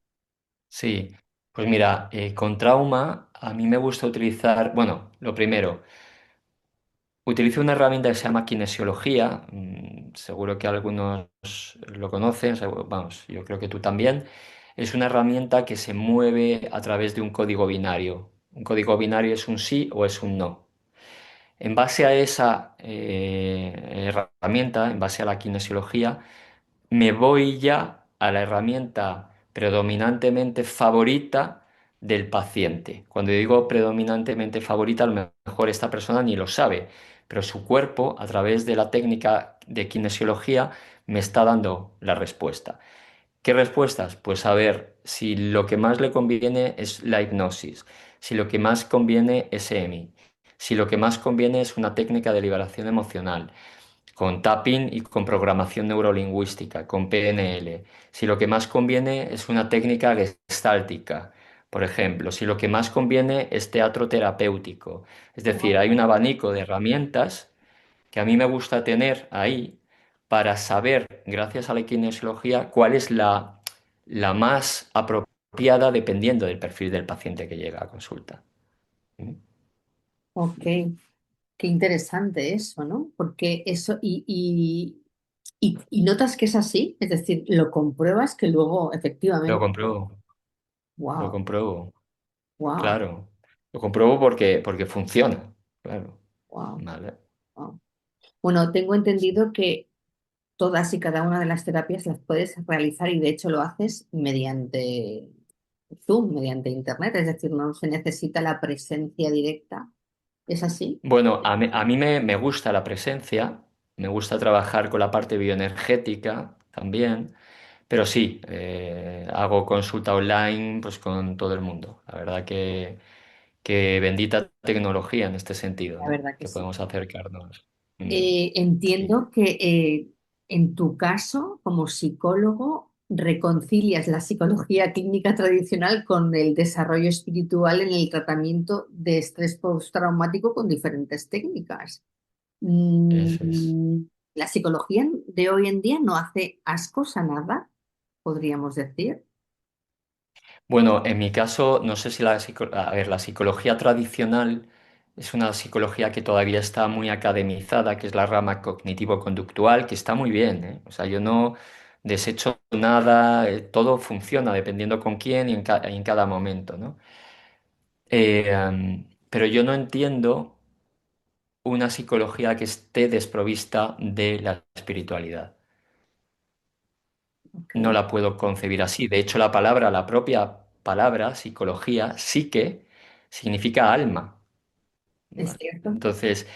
Sí, pues mira, con trauma a mí me gusta utilizar, bueno, lo primero, utilizo una herramienta que se llama kinesiología, seguro que algunos lo conocen, vamos, yo creo que tú también. Es una herramienta que se mueve a través de un código binario. Un código binario es un sí o es un no. En base a esa herramienta, en base a la kinesiología, me voy ya a la herramienta predominantemente favorita del paciente. Cuando digo predominantemente favorita, a lo mejor esta persona ni lo sabe, pero su cuerpo, a través de la técnica de kinesiología, me está dando la respuesta. ¿Qué respuestas? Pues a ver si lo que más le conviene es la hipnosis, si lo que más conviene es EMI, si lo que más conviene es una técnica de liberación emocional, con tapping y con programación neurolingüística, con PNL. Si lo que más conviene es una técnica gestáltica, por ejemplo, si lo que más conviene es teatro terapéutico. Es decir, Wow. hay un abanico de herramientas que a mí me gusta tener ahí para saber, gracias a la kinesiología, cuál es la más apropiada dependiendo del perfil del paciente que llega a consulta. ¿Mm? Ok, qué interesante eso, ¿no? Porque eso, y notas que es así, es decir, lo compruebas que luego Lo efectivamente, compruebo, lo wow, compruebo, wow, claro. Lo compruebo porque funciona, claro. wow, Vale. wow. Bueno, tengo entendido que todas y cada una de las terapias las puedes realizar y de hecho lo haces mediante Zoom, mediante Internet, es decir, no se necesita la presencia directa. ¿Es así? Bueno, a mí me gusta la presencia, me gusta trabajar con la parte bioenergética también, pero sí, hago consulta online pues con todo el mundo. La verdad que bendita tecnología en este sentido, La ¿no? verdad que Que sí. podemos acercarnos. Mm, sí. Entiendo que en tu caso, como psicólogo, reconcilias la psicología clínica tradicional con el desarrollo espiritual en el tratamiento de estrés postraumático con diferentes técnicas. Eso es. Mm, la psicología de hoy en día no hace ascos a nada, podríamos decir. Bueno, en mi caso, no sé si a ver, la psicología tradicional es una psicología que todavía está muy academizada, que es la rama cognitivo-conductual, que está muy bien, ¿eh? O sea, yo no desecho nada, todo funciona dependiendo con quién y en cada momento, ¿no? Pero yo no entiendo una psicología que esté desprovista de la espiritualidad. No Ok, la puedo concebir así. De hecho, la propia palabra, psicología, psique, significa alma. es ¿Vale? cierto. Entonces,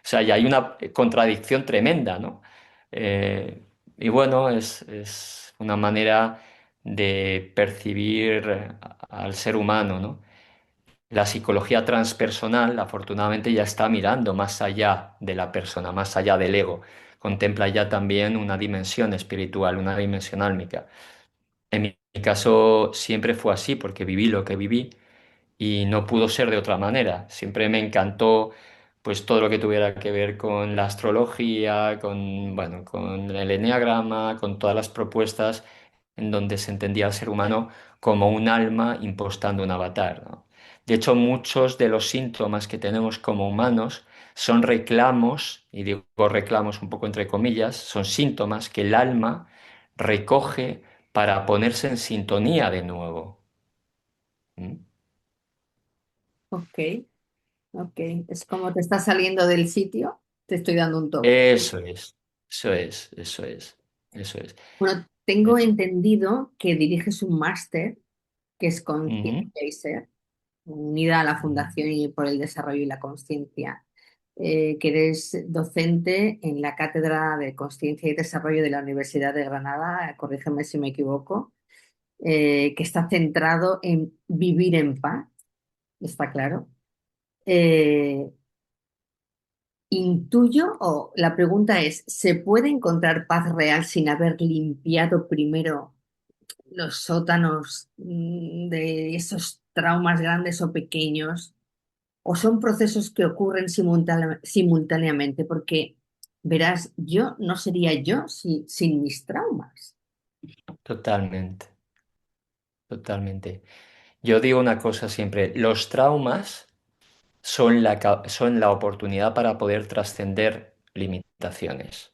o sea, ya hay una contradicción tremenda, ¿no? Y bueno, es una manera de percibir al ser humano, ¿no? La psicología transpersonal, afortunadamente, ya está mirando más allá de la persona, más allá del ego. Contempla ya también una dimensión espiritual, una dimensión álmica. En mi caso siempre fue así, porque viví lo que viví y no pudo ser de otra manera. Siempre me encantó pues todo lo que tuviera que ver con la astrología, con, bueno, con el eneagrama, con todas las propuestas en donde se entendía al ser humano como un alma impostando un avatar, ¿no? De hecho, muchos de los síntomas que tenemos como humanos son reclamos, y digo reclamos un poco entre comillas, son síntomas que el alma recoge para ponerse en sintonía de nuevo. ¿Mm? Ok, ok. Es como te estás saliendo del sitio, te estoy dando un toque. Eso es, eso es, eso es, eso es. Bueno, tengo entendido que diriges un máster que es Conscience Ujú, Chaser, unida a la ujú. Fundación y por el Desarrollo y la Conciencia, que eres docente en la Cátedra de Conciencia y Desarrollo de la Universidad de Granada, corrígeme si me equivoco, que está centrado en vivir en paz, está claro. Eh, Intuyo, o la pregunta es, ¿se puede encontrar paz real sin haber limpiado primero los sótanos de esos traumas grandes o pequeños? ¿O son procesos que ocurren simultáneamente? Porque, verás, yo no sería yo sin mis traumas. Totalmente, totalmente. Yo digo una cosa siempre, los traumas son la oportunidad para poder trascender limitaciones,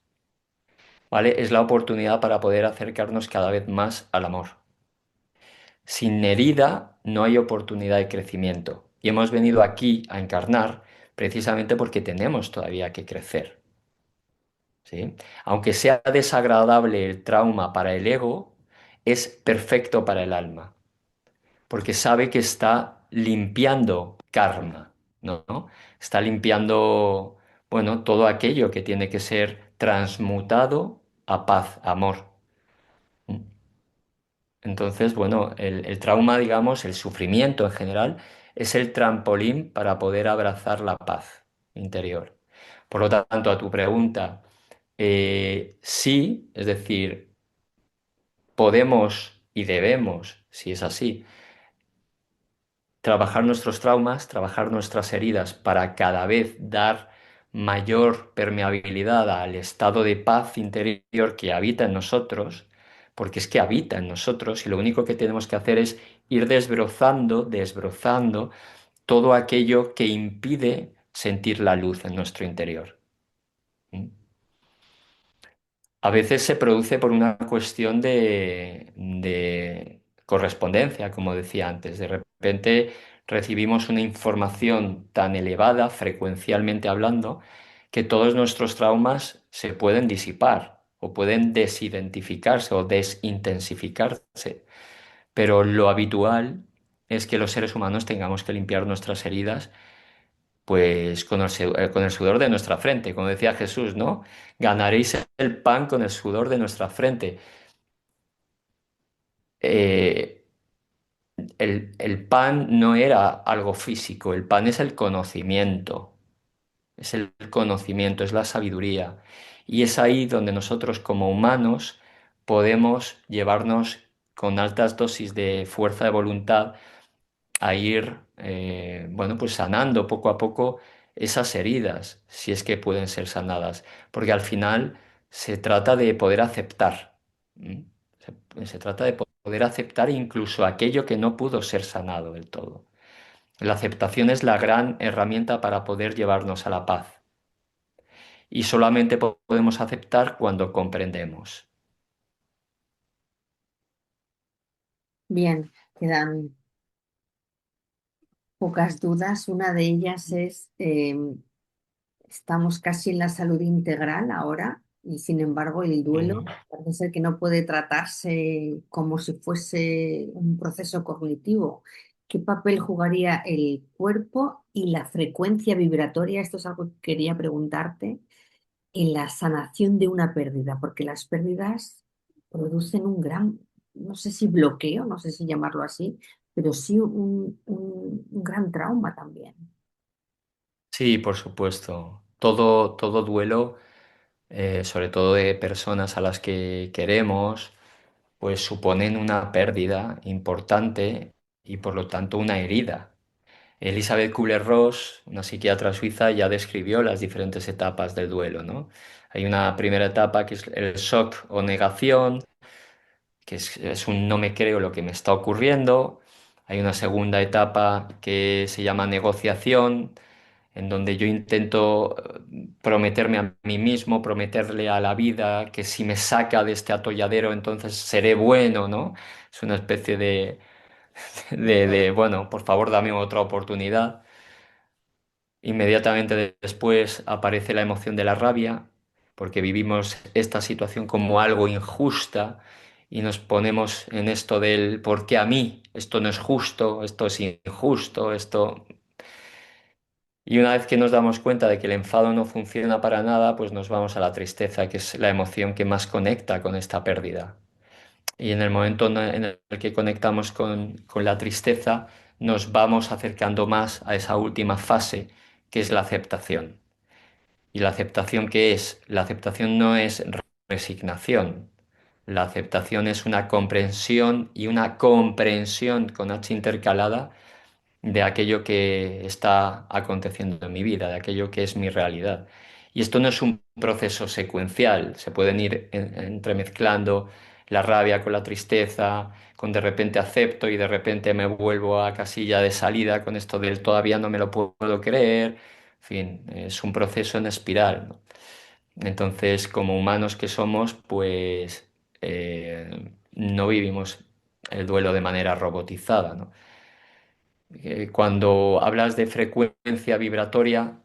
¿vale? Es la oportunidad para poder acercarnos cada vez más al amor. Sin herida no hay oportunidad de crecimiento. Y hemos venido aquí a encarnar precisamente porque tenemos todavía que crecer, ¿sí? Aunque sea desagradable el trauma para el ego, es perfecto para el alma. porque sabe que está limpiando karma, ¿no? Está limpiando, bueno, todo aquello que tiene que ser transmutado a paz, a amor. Entonces, bueno, el trauma, digamos, el sufrimiento en general, es el trampolín para poder abrazar la paz interior. Por lo tanto, a tu pregunta, sí, es decir, podemos y debemos, si es así, trabajar nuestros traumas, trabajar nuestras heridas para cada vez dar mayor permeabilidad al estado de paz interior que habita en nosotros, porque es que habita en nosotros y lo único que tenemos que hacer es ir desbrozando todo aquello que impide sentir la luz en nuestro interior. ¿Mm? A veces se produce por una cuestión de correspondencia, como decía antes. De repente recibimos una información tan elevada, frecuencialmente hablando, que todos nuestros traumas se pueden disipar o pueden desidentificarse o desintensificarse. Pero lo habitual es que los seres humanos tengamos que limpiar nuestras heridas pues con el sudor de nuestra frente, como decía Jesús, ¿no? Ganaréis el pan con el sudor de nuestra frente. Eh, el pan no era algo físico, el pan es el conocimiento, es la sabiduría. Y es ahí donde nosotros como humanos podemos llevarnos con altas dosis de fuerza de voluntad a ir, bueno, pues sanando poco a poco esas heridas, si es que pueden ser sanadas, porque al final se trata de poder aceptar, ¿m? Se trata de poder aceptar incluso aquello que no pudo ser sanado del todo. La aceptación es la gran herramienta para poder llevarnos a la paz y solamente podemos aceptar cuando comprendemos. Bien, quedan pocas dudas. Una de ellas es, estamos casi en la salud integral ahora y sin embargo el duelo Ujú. parece ser que no puede tratarse como si fuese un proceso cognitivo. ¿Qué papel jugaría el cuerpo y la frecuencia vibratoria? Esto es algo que quería preguntarte en la sanación de una pérdida, porque las pérdidas producen un gran, no sé si bloqueo, no sé si llamarlo así, pero sí un gran trauma también. Sí, por supuesto. Todo duelo, sobre todo de personas a las que queremos, pues suponen una pérdida importante y por lo tanto una herida. Elizabeth Kubler-Ross, una psiquiatra suiza, ya describió las diferentes etapas del duelo, ¿no? Hay una primera etapa que es el shock o negación, que es un no me creo lo que me está ocurriendo. Hay una segunda etapa que se llama negociación, en donde yo intento prometerme a mí mismo, prometerle a la vida que si me saca de este atolladero, entonces seré bueno, ¿no? Es una especie bueno, por favor, dame otra oportunidad. Inmediatamente después aparece la emoción de la rabia, porque vivimos esta situación como algo injusta y nos ponemos en esto del ¿por qué a mí? Esto no es justo, esto es injusto, esto... Y una vez que nos damos cuenta de que el enfado no funciona para nada, pues nos vamos a la tristeza, que es la emoción que más conecta con esta pérdida. Y en el momento en el que conectamos con la tristeza, nos vamos acercando más a esa última fase, que es la aceptación. ¿Y la aceptación qué es? La aceptación no es resignación. La aceptación es una comprensión y una comprensión con H intercalada de aquello que está aconteciendo en mi vida, de aquello que es mi realidad. Y esto no es un proceso secuencial, se pueden ir entremezclando la rabia con la tristeza, con de repente acepto y de repente me vuelvo a casilla de salida con esto del todavía no me lo puedo creer. En fin, es un proceso en espiral, ¿no? Entonces, como humanos que somos, pues no vivimos el duelo de manera robotizada, ¿no? Cuando hablas de frecuencia vibratoria,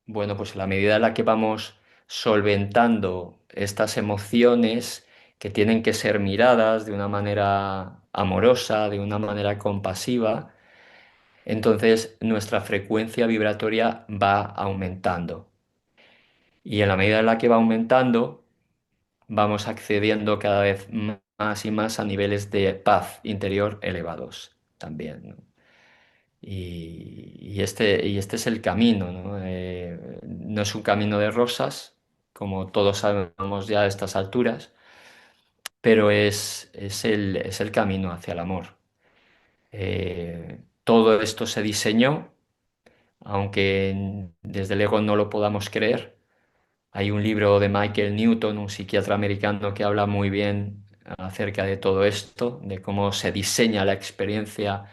bueno, pues en la medida en la que vamos solventando estas emociones que tienen que ser miradas de una manera amorosa, de una manera compasiva, entonces nuestra frecuencia vibratoria va aumentando. Y en la medida en la que va aumentando, vamos accediendo cada vez más y más a niveles de paz interior elevados también, ¿no? Y este es el camino, ¿no? No es un camino de rosas, como todos sabemos ya a estas alturas, pero es el camino hacia el amor. Todo esto se diseñó, aunque desde luego no lo podamos creer. Hay un libro de Michael Newton, un psiquiatra americano, que habla muy bien acerca de todo esto, de cómo se diseña la experiencia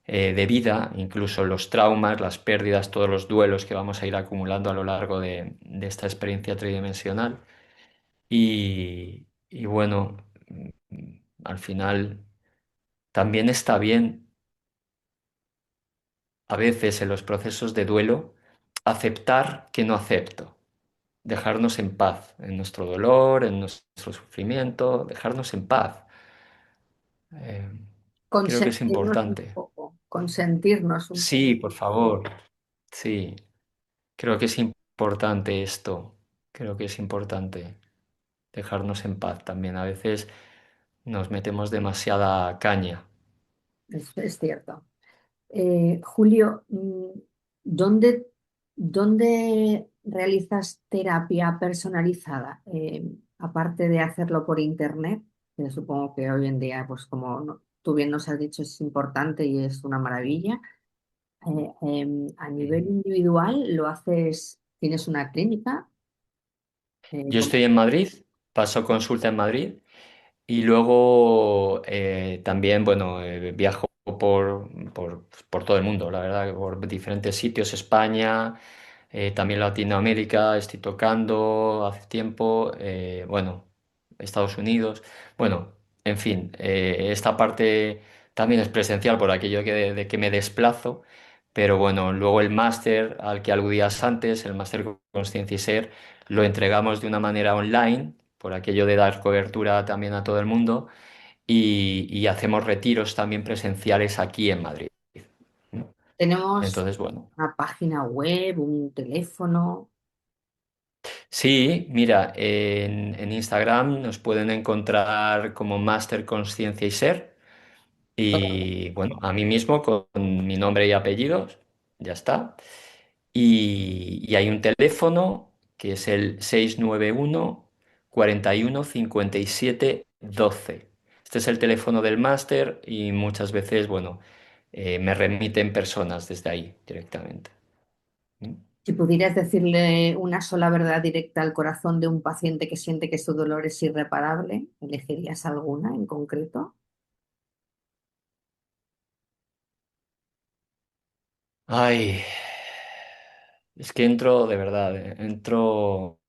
de vida, incluso los traumas, las pérdidas, todos los duelos que vamos a ir acumulando a lo largo de esta experiencia tridimensional. Y bueno, al final también está bien a veces en los procesos de duelo aceptar que no acepto, dejarnos en paz en nuestro dolor, en nuestro sufrimiento, dejarnos en paz. Eh, Creo que es Consentirnos un importante. poco, consentirnos un poco. Sí, por favor. Sí, creo que es importante esto. Creo que es importante dejarnos en paz también. A veces nos metemos demasiada caña. Es cierto. Julio, ¿dónde, dónde realizas terapia personalizada? Aparte de hacerlo por internet, que supongo que hoy en día, pues como tú bien nos has dicho, es importante y es una maravilla. A nivel individual, ¿lo haces? ¿Tienes una clínica? Yo ¿Cómo? estoy en Madrid, paso consulta en Madrid. Y luego también, bueno, viajo por todo el mundo, la verdad, por diferentes sitios, España, también Latinoamérica, estoy tocando hace tiempo, bueno, Estados Unidos, bueno, en fin, esta parte también es presencial por aquello de que me desplazo, pero bueno, luego el máster al que aludías antes, el máster Conciencia y Ser, lo entregamos de una manera online, por aquello de dar cobertura también a todo el mundo, y hacemos retiros también presenciales aquí en Madrid, ¿no? Tenemos Entonces, bueno. una página web, un teléfono. Sí, mira, en Instagram nos pueden encontrar como Máster Conciencia y Ser. Y bueno, a mí mismo con mi nombre y apellidos, ya está. Y hay un teléfono que es el 691 41 57 12. Este es el teléfono del máster y muchas veces, bueno, me remiten personas desde ahí directamente. ¿Mm? Si pudieras decirle una sola verdad directa al corazón de un paciente que siente que su dolor es irreparable, ¿elegirías alguna en concreto? Ay, es que entro, de verdad, entro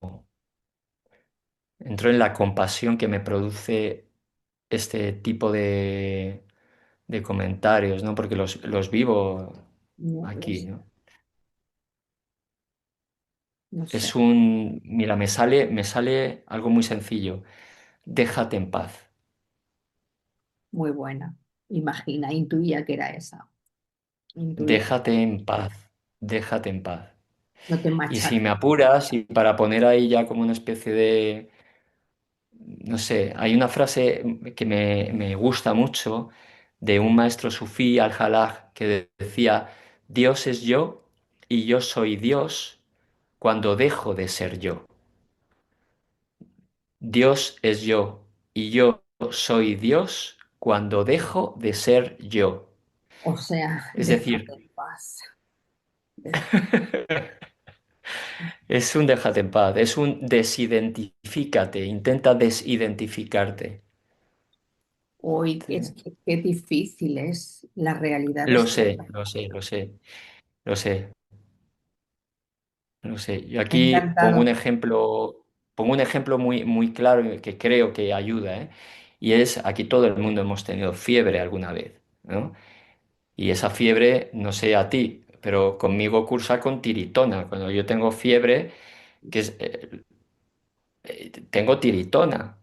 en la compasión que me produce este tipo de comentarios, ¿no? Porque los vivo No lo aquí, sé, ¿no? no sé. Mira, me sale algo muy sencillo. Déjate en paz, Muy buena. Imagina, intuía que era esa. Intuía. déjate en paz, déjate en paz. No te Y si me machaques. apuras, y para poner ahí ya como una especie de, no sé, hay una frase que me gusta mucho de un maestro sufí, Al-Jalaj, que decía, Dios es yo y yo soy Dios cuando dejo de ser yo. Dios es yo y yo soy Dios cuando dejo de ser yo. O sea, Es déjate decir, en paz. es un déjate en paz, es un desidentifícate, intenta desidentificarte. Hoy es Eh, que qué difícil es la realidad Lo es sé, lo sé, lo sé, lo sé, lo sé. Yo Me ha aquí encantado. pongo un ejemplo muy, muy claro y que creo que ayuda, ¿eh? Y es, aquí todo el mundo hemos tenido fiebre alguna vez, ¿no? Y esa fiebre, no sé a ti, pero conmigo cursa con tiritona. Cuando yo tengo fiebre, tengo tiritona.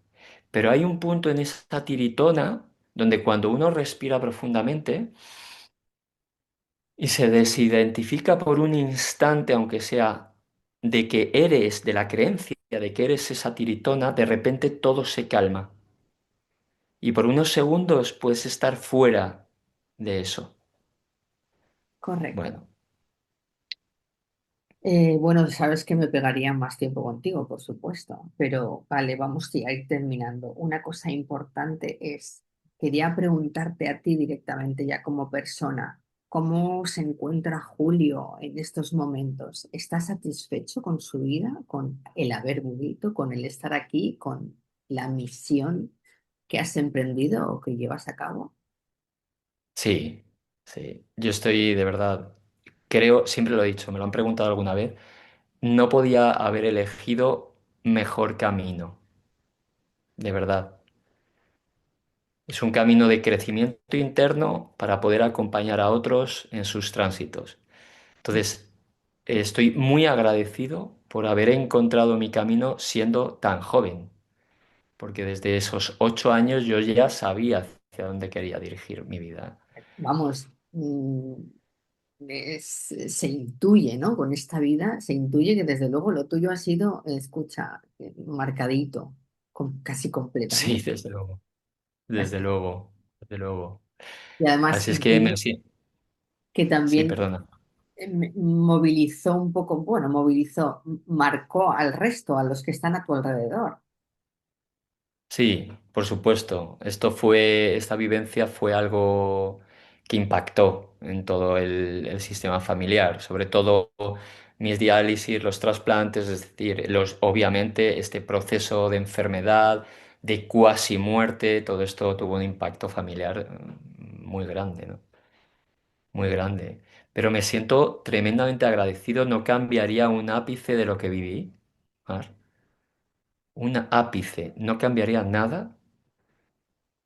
Pero hay un punto en esa tiritona donde cuando uno respira profundamente y se desidentifica por un instante, aunque sea de que eres, de la creencia de que eres esa tiritona, de repente todo se calma. Y por unos segundos puedes estar fuera de eso. Correcto. Bueno, Bueno, sabes que me pegaría más tiempo contigo, por supuesto, pero vale, vamos a ir terminando. Una cosa importante es, quería preguntarte a ti directamente, ya como persona, ¿cómo se encuentra Julio en estos momentos? ¿Está satisfecho con su vida, con el haber vivido, con el estar aquí, con la misión que has emprendido o que llevas a cabo? sí, sí. Yo estoy de verdad, creo, siempre lo he dicho, me lo han preguntado alguna vez, no podía haber elegido mejor camino, de verdad. Es un camino de crecimiento interno para poder acompañar a otros en sus tránsitos. Entonces, estoy muy agradecido por haber encontrado mi camino siendo tan joven, porque desde esos 8 años yo ya sabía hacia dónde quería dirigir mi vida. Vamos, se intuye, ¿no? Con esta vida se intuye que desde luego lo tuyo ha sido, escucha, marcadito, casi Sí, completamente. desde luego, desde luego. Y además Así es que entiendo sí, que sí, también perdona. movilizó un poco, bueno, movilizó, marcó al resto, a los que están a tu alrededor. Sí, por supuesto. Esta vivencia fue algo que impactó en todo el sistema familiar, sobre todo mis diálisis, los trasplantes, es decir, obviamente este proceso de enfermedad, de cuasi muerte, todo esto tuvo un impacto familiar muy grande, ¿no? Muy grande. Pero me siento tremendamente agradecido, no cambiaría un ápice de lo que viví. Mar. Un ápice, no cambiaría nada.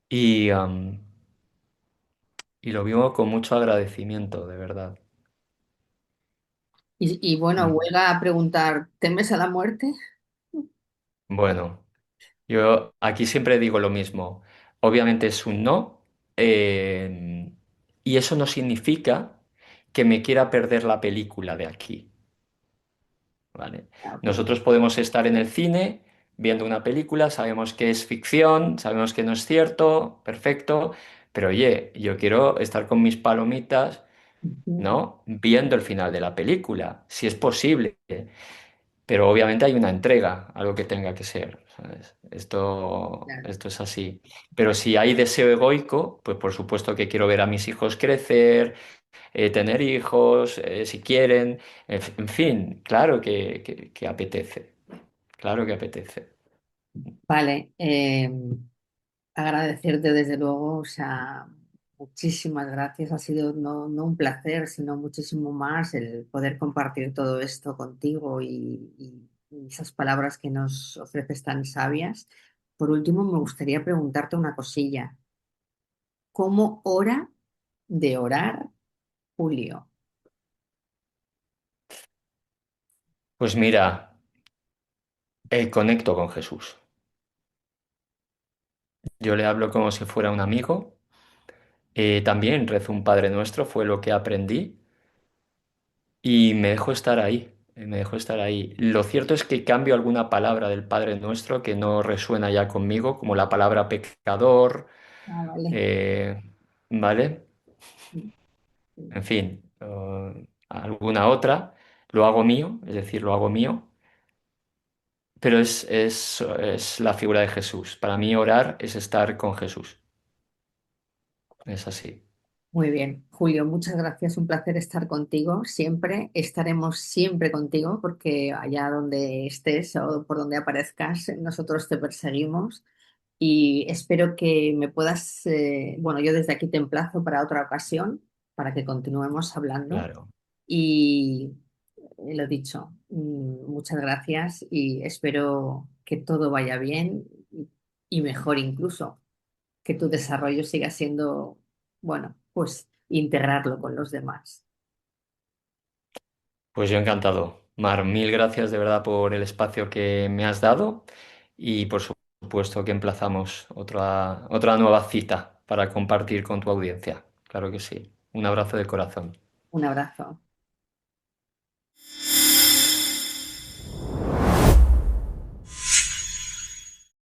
Y, y lo vivo con mucho agradecimiento, de verdad. Y bueno, Mm. huelga a preguntar, ¿temes a la muerte? Bueno, yo aquí siempre digo lo mismo. Obviamente es un no, y eso no significa que me quiera perder la película de aquí, ¿vale? Ah, ok. Nosotros podemos estar en el cine viendo una película, sabemos que es ficción, sabemos que no es cierto, perfecto, pero oye, yo quiero estar con mis palomitas, Ujú. ¿no? Viendo el final de la película, si es posible. Pero obviamente hay una entrega, algo que tenga que ser, ¿sabes? Claro. Esto es así. Pero si hay deseo egoico, pues por supuesto que quiero ver a mis hijos crecer, tener hijos, si quieren, en fin, claro que apetece, claro que apetece. Vale, agradecerte desde luego, o sea, muchísimas gracias. Ha sido no un placer, sino muchísimo más el poder compartir todo esto contigo y esas palabras que nos ofreces tan sabias. Por último, me gustaría preguntarte una cosilla. ¿Cómo ora de orar, Julio? Pues mira, conecto con Jesús. Yo le hablo como si fuera un amigo. También rezo un Padre Nuestro, fue lo que aprendí. Y me dejo estar ahí, me dejo estar ahí. Lo cierto es que cambio alguna palabra del Padre Nuestro que no resuena ya conmigo, como la palabra pecador, Ah, vale. eh, ¿vale? En fin, alguna otra. Lo hago mío, es decir, lo hago mío, pero es la figura de Jesús. Para mí orar es estar con Jesús. Es así. Muy bien, Julio, muchas gracias. Un placer estar contigo. Siempre estaremos siempre contigo porque allá donde estés o por donde aparezcas, nosotros te perseguimos y espero que me puedas, bueno, yo desde aquí te emplazo para otra ocasión para que continuemos hablando Claro. y lo dicho, muchas gracias y espero que todo vaya bien y mejor incluso que tu desarrollo siga siendo, bueno, pues integrarlo con los demás. Pues yo encantado. Mar, mil gracias de verdad por el espacio que me has dado y por supuesto que emplazamos otra nueva cita. para compartir con tu audiencia. Claro que sí. Un abrazo de corazón. Un abrazo.